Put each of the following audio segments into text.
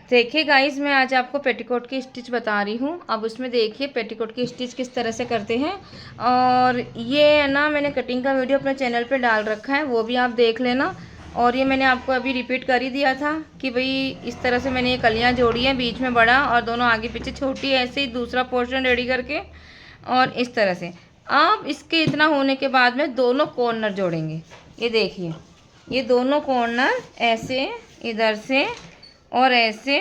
देखिए गाइस, मैं आज आपको पेटीकोट की स्टिच बता रही हूँ। अब उसमें देखिए पेटीकोट की स्टिच किस तरह से करते हैं। और ये ना मैंने कटिंग का वीडियो अपने चैनल पे डाल रखा है, वो भी आप देख लेना। और ये मैंने आपको अभी रिपीट कर ही दिया था कि भाई इस तरह से मैंने ये कलियाँ जोड़ी हैं, बीच में बड़ा और दोनों आगे पीछे छोटी, ऐसे ही दूसरा पोर्शन रेडी करके। और इस तरह से अब इसके इतना होने के बाद में दोनों कॉर्नर जोड़ेंगे। ये देखिए, ये दोनों कॉर्नर ऐसे इधर से और ऐसे।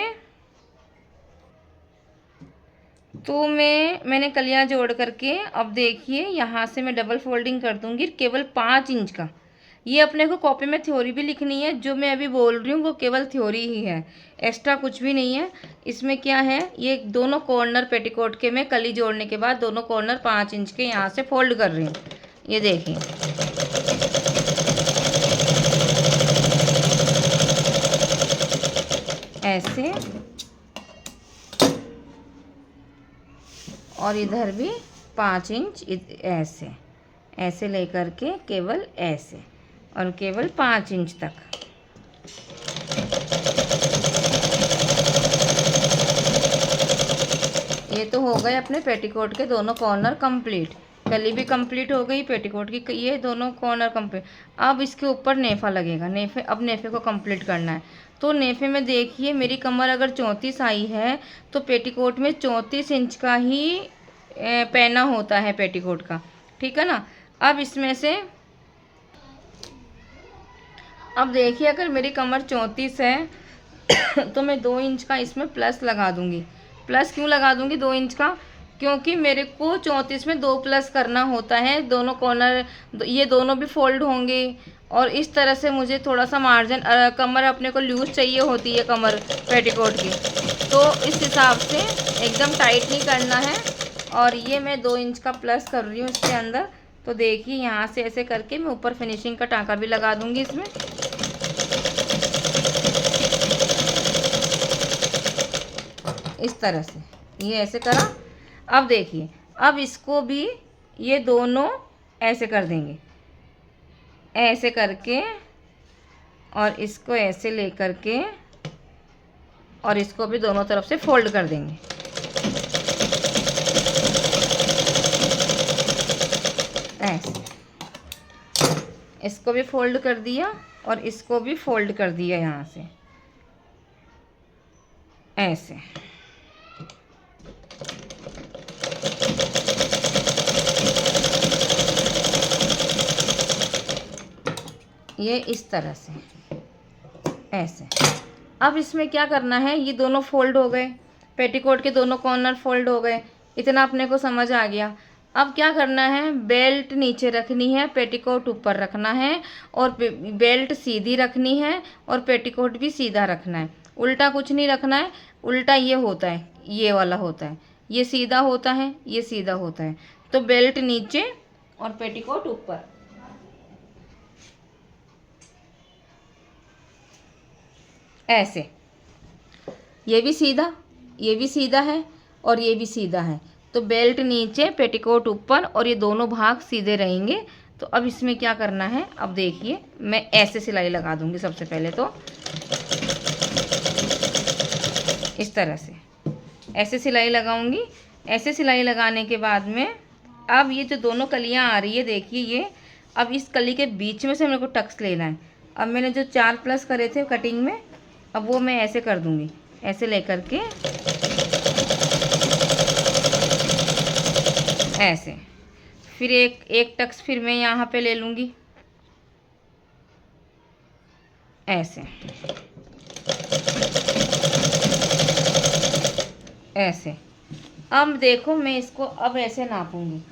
तो मैंने कलियां जोड़ करके अब देखिए यहाँ से मैं डबल फोल्डिंग कर दूंगी केवल 5 इंच का। ये अपने को कॉपी में थ्योरी भी लिखनी है, जो मैं अभी बोल रही हूँ वो केवल थ्योरी ही है, एक्स्ट्रा कुछ भी नहीं है। इसमें क्या है, ये दोनों कॉर्नर पेटीकोट के मैं कली जोड़ने के बाद दोनों कॉर्नर 5 इंच के यहाँ से फोल्ड कर रही हूँ। ये देखिए, ऐसे और इधर भी 5 इंच ऐसे ऐसे लेकर के केवल ऐसे और केवल 5 इंच तक। ये तो हो गए अपने पेटीकोट के दोनों कॉर्नर कंप्लीट। कली भी कंप्लीट हो गई पेटीकोट की, ये दोनों कॉर्नर कंप्लीट। अब इसके ऊपर नेफा लगेगा। अब नेफे को कंप्लीट करना है। तो नेफे में देखिए, मेरी कमर अगर 34 आई है तो पेटीकोट में 34 इंच का ही पहना होता है पेटीकोट का, ठीक है ना। अब इसमें से अब देखिए, अगर मेरी कमर 34 है तो मैं 2 इंच का इसमें प्लस लगा दूंगी। प्लस क्यों लगा दूंगी 2 इंच का? क्योंकि मेरे को 34 में 2 प्लस करना होता है। दोनों कॉर्नर ये दोनों भी फोल्ड होंगे और इस तरह से मुझे थोड़ा सा मार्जिन, कमर अपने को लूज चाहिए होती है कमर पेटीकोट की, तो इस हिसाब से एकदम टाइट नहीं करना है। और ये मैं 2 इंच का प्लस कर रही हूँ इसके अंदर। तो देखिए, यहाँ से ऐसे करके मैं ऊपर फिनिशिंग का टाँका भी लगा दूंगी इसमें। इस तरह से ये ऐसे करा। अब देखिए, अब इसको भी ये दोनों ऐसे कर देंगे, ऐसे करके और इसको ऐसे लेकर के और इसको भी दोनों तरफ से फोल्ड कर देंगे। ऐसे इसको भी फोल्ड कर दिया और इसको भी फोल्ड कर दिया यहाँ से ऐसे। ये इस तरह से ऐसे। अब इसमें क्या करना है, ये दोनों फोल्ड हो गए, पेटीकोट के दोनों कॉर्नर फोल्ड हो गए, इतना अपने को समझ आ गया। अब क्या करना है, बेल्ट नीचे रखनी है, पेटीकोट ऊपर रखना है और बेल्ट सीधी रखनी है और पेटीकोट भी सीधा रखना है। उल्टा कुछ नहीं रखना है। उल्टा ये होता है, ये वाला होता है, ये सीधा होता है, ये सीधा होता है। तो बेल्ट नीचे और पेटीकोट ऊपर। ऐसे ये भी सीधा, ये भी सीधा है और ये भी सीधा है। तो बेल्ट नीचे, पेटीकोट ऊपर और ये दोनों भाग सीधे रहेंगे। तो अब इसमें क्या करना है, अब देखिए, मैं ऐसे सिलाई लगा दूंगी सबसे पहले। तो इस तरह से ऐसे सिलाई लगाऊंगी। ऐसे सिलाई लगाने के बाद में अब ये जो दोनों कलियां आ रही है, देखिए ये, अब इस कली के बीच में से मेरे को टक्स लेना है। अब मैंने जो 4 प्लस करे थे कटिंग में, अब वो मैं ऐसे कर दूंगी, ऐसे लेकर के ऐसे। फिर एक टक्स फिर मैं यहाँ पे ले लूँगी ऐसे ऐसे। अब देखो, मैं इसको अब ऐसे नापूंगी।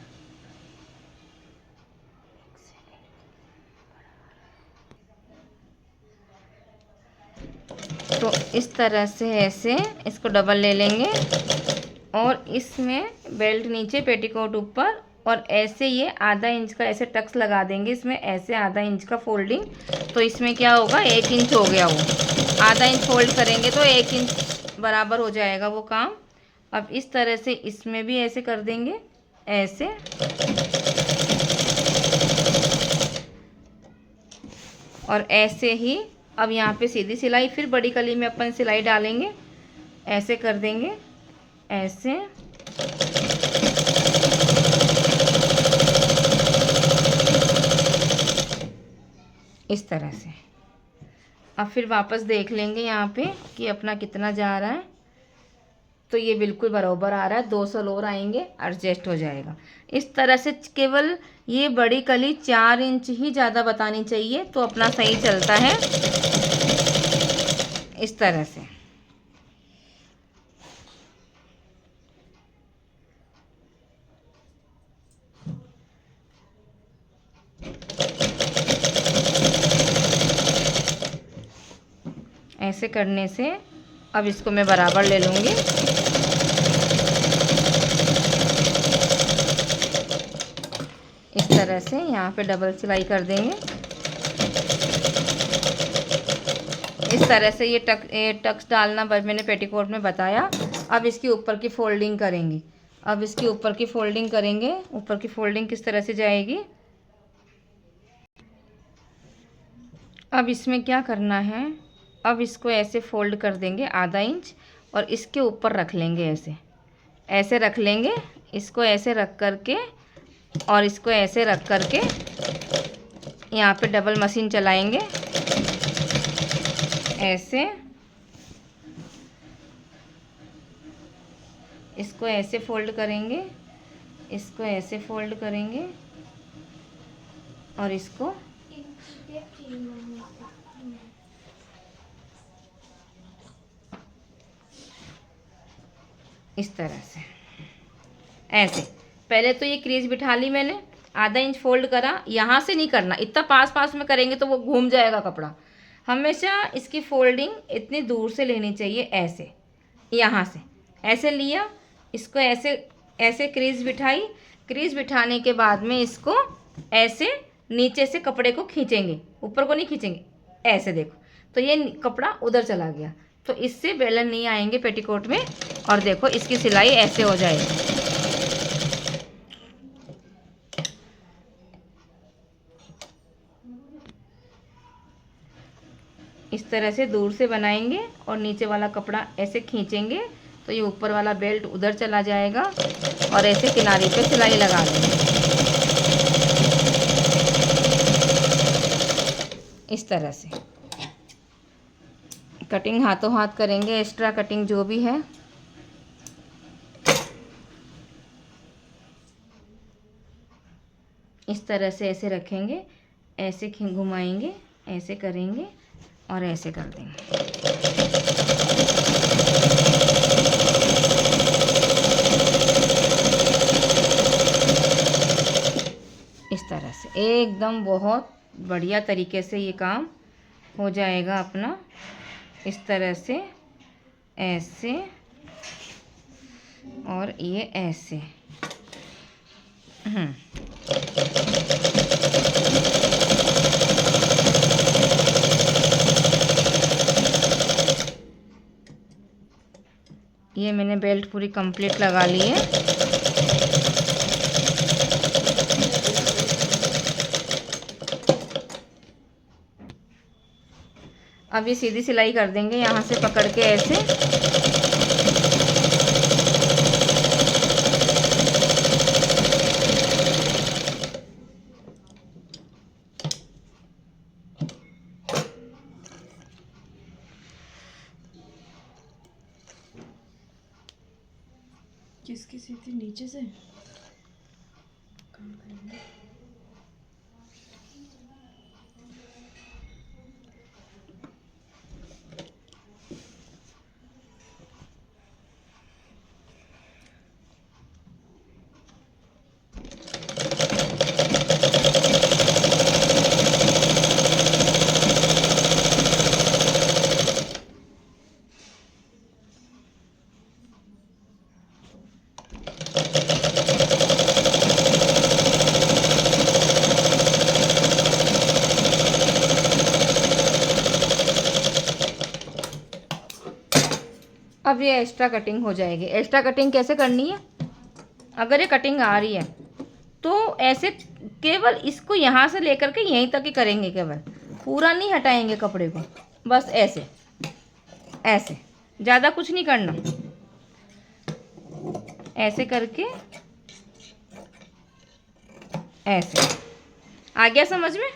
तो इस तरह से ऐसे इसको डबल ले लेंगे और इसमें बेल्ट नीचे, पेटीकोट ऊपर और ऐसे ये आधा इंच का ऐसे टक्स लगा देंगे इसमें, ऐसे आधा इंच का फोल्डिंग। तो इसमें क्या होगा, 1 इंच हो गया। वो आधा इंच फोल्ड करेंगे तो 1 इंच बराबर हो जाएगा वो काम। अब इस तरह से इसमें भी ऐसे कर देंगे, ऐसे और ऐसे ही। अब यहाँ पे सीधी सिलाई, फिर बड़ी कली में अपन सिलाई डालेंगे ऐसे कर देंगे, ऐसे। इस तरह से। अब फिर वापस देख लेंगे यहाँ पे कि अपना कितना जा रहा है। तो ये बिल्कुल बराबर आ रहा है, 2 साल और आएंगे, एडजस्ट हो जाएगा। इस तरह से केवल ये बड़ी कली 4 इंच ही ज़्यादा बतानी चाहिए तो अपना सही चलता है। इस तरह से। ऐसे करने से अब इसको मैं बराबर ले लूँगी। इस तरह से यहाँ पे डबल सिलाई कर देंगे। इस तरह से ये टक्स डालना मैंने पेटीकोट में बताया। अब इसके ऊपर की फोल्डिंग करेंगे। अब इसके ऊपर की फोल्डिंग करेंगे। ऊपर की फोल्डिंग किस तरह से जाएगी। अब इसमें क्या करना है, अब इसको ऐसे फोल्ड कर देंगे आधा इंच और इसके ऊपर रख लेंगे, ऐसे ऐसे रख लेंगे। इसको ऐसे रख करके और इसको ऐसे रख करके यहाँ पे डबल मशीन चलाएंगे, ऐसे। इसको ऐसे फोल्ड करेंगे, इसको ऐसे फोल्ड करेंगे और इसको इस तरह से, ऐसे। पहले तो ये क्रीज बिठा ली मैंने, आधा इंच फोल्ड करा। यहाँ से नहीं करना, इतना पास पास में करेंगे तो वो घूम जाएगा कपड़ा। हमेशा इसकी फोल्डिंग इतनी दूर से लेनी चाहिए, ऐसे, यहाँ से ऐसे लिया, इसको ऐसे ऐसे क्रीज बिठाई। क्रीज बिठाने के बाद में इसको ऐसे नीचे से कपड़े को खींचेंगे, ऊपर को नहीं खींचेंगे, ऐसे देखो। तो ये कपड़ा उधर चला गया, तो इससे बेलन नहीं आएंगे पेटीकोट में। और देखो इसकी सिलाई ऐसे हो जाएगी। इस तरह से दूर से बनाएंगे और नीचे वाला कपड़ा ऐसे खींचेंगे तो ये ऊपर वाला बेल्ट उधर चला जाएगा और ऐसे किनारे पे सिलाई लगा देंगे, इस तरह से। कटिंग हाथों हाथ करेंगे, एक्स्ट्रा कटिंग जो भी है। इस तरह से ऐसे रखेंगे, ऐसे घुमाएंगे, ऐसे करेंगे और ऐसे कर देंगे। इस तरह से एकदम बहुत बढ़िया तरीके से ये काम हो जाएगा अपना। इस तरह से ऐसे और ये ऐसे। ये मैंने बेल्ट पूरी कंप्लीट लगा ली है। अब ये सीधी सिलाई कर देंगे, यहाँ से पकड़ के ऐसे। किसकी सीधी नीचे से काम करेंगे। अब ये एक्स्ट्रा कटिंग हो जाएगी। एक्स्ट्रा कटिंग कैसे करनी है, अगर ये कटिंग आ रही है तो ऐसे केवल इसको यहाँ से लेकर के यहीं तक ही करेंगे, केवल पूरा नहीं हटाएंगे कपड़े को, बस ऐसे ऐसे। ज़्यादा कुछ नहीं करना, ऐसे करके ऐसे। आ गया समझ में?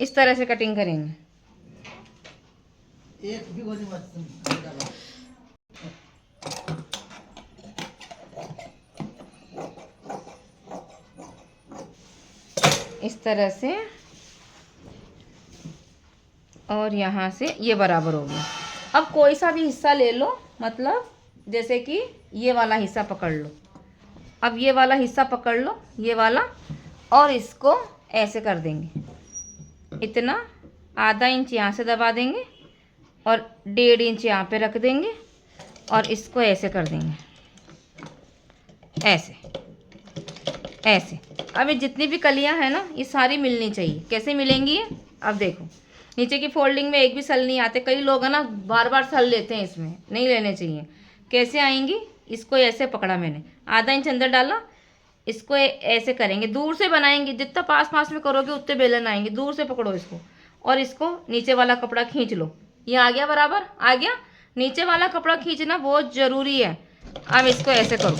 इस तरह से कटिंग करेंगे। एक भी गोली मत डालो। इस तरह से, और यहाँ से ये बराबर हो गया। अब कोई सा भी हिस्सा ले लो, मतलब जैसे कि ये वाला हिस्सा पकड़ लो। अब ये वाला हिस्सा पकड़ लो, ये वाला, और इसको ऐसे कर देंगे। इतना आधा इंच यहाँ से दबा देंगे और 1.5 इंच यहाँ पे रख देंगे और इसको ऐसे कर देंगे, ऐसे ऐसे। अब ये जितनी भी कलियां हैं ना, ये सारी मिलनी चाहिए। कैसे मिलेंगी ये? अब देखो, नीचे की फोल्डिंग में एक भी सल नहीं आते। कई लोग है ना बार बार सल लेते हैं, इसमें नहीं लेने चाहिए। कैसे आएंगी? इसको ऐसे पकड़ा मैंने, आधा इंच अंदर डाला, इसको ऐसे करेंगे, दूर से बनाएंगे। जितना पास पास में करोगे उतने बेलन आएंगे। दूर से पकड़ो इसको और इसको नीचे वाला कपड़ा खींच लो। ये आ गया बराबर, आ गया। नीचे वाला कपड़ा खींचना बहुत ज़रूरी है। अब इसको ऐसे करो,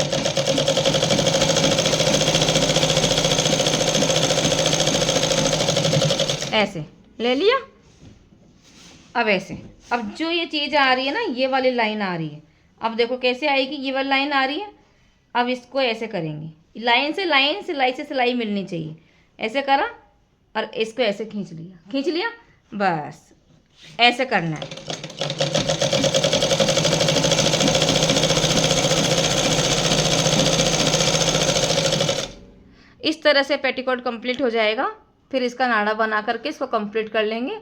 ऐसे ले लिया। अब ऐसे, अब जो ये चीज़ आ रही है ना, ये वाली लाइन आ रही है। अब देखो कैसे आएगी, ये वाली लाइन आ रही है। अब इसको ऐसे करेंगे, लाइन से लाइन, सिलाई से सिलाई मिलनी चाहिए। ऐसे करा और इसको ऐसे खींच लिया, खींच लिया, बस ऐसे करना है। इस तरह से पेटीकोट कंप्लीट हो जाएगा। फिर इसका नाड़ा बना करके इसको कंप्लीट कर लेंगे।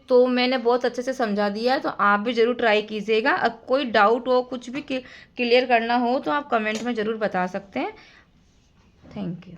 तो मैंने बहुत अच्छे से समझा दिया है, तो आप भी ज़रूर ट्राई कीजिएगा। अब कोई डाउट हो, कुछ भी क्लियर करना हो तो आप कमेंट में ज़रूर बता सकते हैं। Thank you.